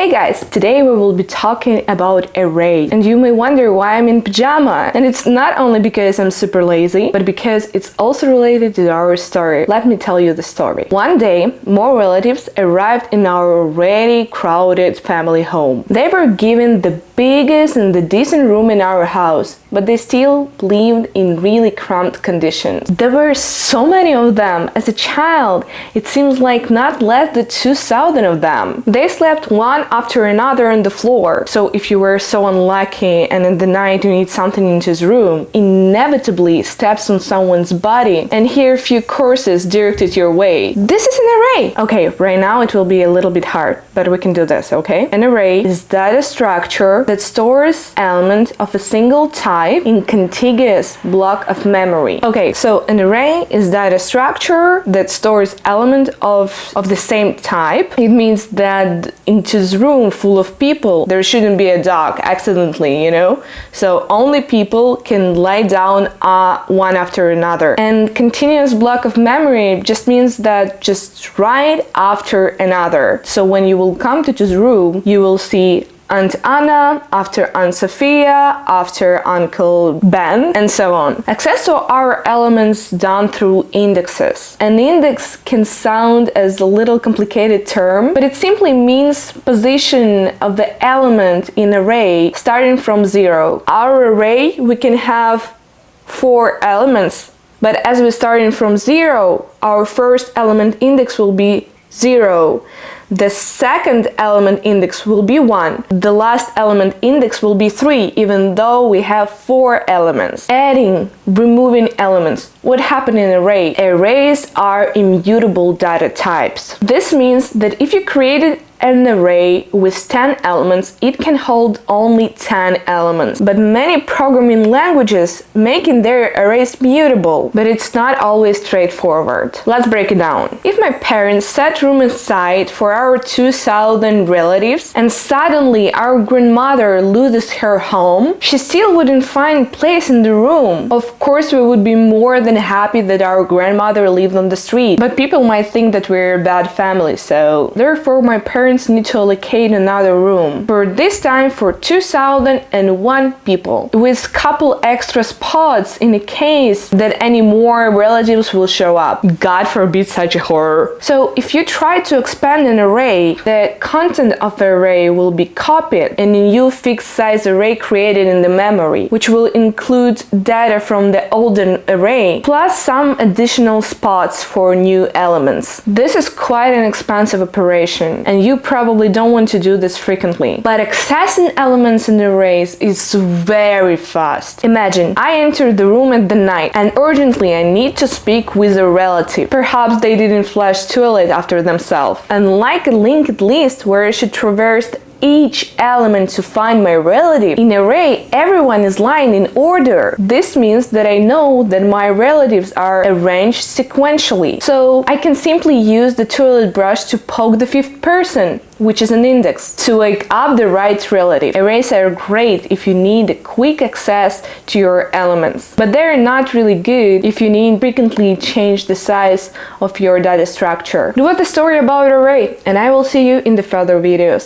Hey guys, today we will be talking about array, and you may wonder why I'm in pajama. And it's not only because I'm super lazy, but because it's also related to our story. Let me tell you the story. One day, more relatives arrived in our already crowded family home. They were given the biggest and the decent room in our house, but they still lived in really cramped conditions. There were so many of them. As a child, it seems like not less than 2,000 of them. They slept one after another on the floor. So if you were so unlucky and in the night you need something into his room, inevitably steps on someone's body and hear a few courses directed your way. This is an array. Okay, right now it will be a little bit hard, but we can do this, okay? An array is data structure that stores elements of a single type in contiguous block of memory. Okay, so an array is data structure that stores elements of the same type. It means that into this room full of people, there shouldn't be a dog accidentally, you know? So only people can lie down one after another. And continuous block of memory just means that just right after another. So when you will come to this room, you will see Aunt Anna, after Aunt Sophia, after Uncle Ben, and so on. Access to our elements done through indexes. An index can sound as a little complicated term, but it simply means position of the element in an array starting from 0. Our array, we can have 4 elements, but as we're starting from 0, our first element index will be 0. The second element index will be 1. The last element index will be 3, even though we have 4 elements. Adding, removing elements. What happens in an array? Arrays are immutable data types. This means that if you created an array with 10 elements, it can hold only 10 elements. But many programming languages making their arrays mutable, but it's not always straightforward. Let's break it down. If my parents set room aside for our 2,000 relatives and suddenly our grandmother loses her home, she still wouldn't find place in the room. Of course, we would be more than happy that our grandmother lived on the street, but people might think that we're a bad family, so therefore my parents need to allocate another room. For this time for 2,001 people, with couple extra spots in the case that any more relatives will show up. God forbid such a horror. So if you try to expand an array, the content of the array will be copied in a new fixed size array created in the memory, which will include data from the older array, plus some additional spots for new elements. This is quite an expensive operation, and you probably don't want to do this frequently. But accessing elements in arrays is very fast. Imagine, I enter the room at the night and urgently I need to speak with a relative. Perhaps they didn't flush toilet after themselves. Unlike a linked list where I should traverse each element to find my relative, in array everyone is lying in order. This means that I know that my relatives are arranged sequentially. So I can simply use the toilet brush to poke the 5th person, which is an index, to wake up the right relative. Arrays are great if you need quick access to your elements, but they're not really good if you need frequently change the size of your data structure. Do what the story about array, and I will see you in the further videos.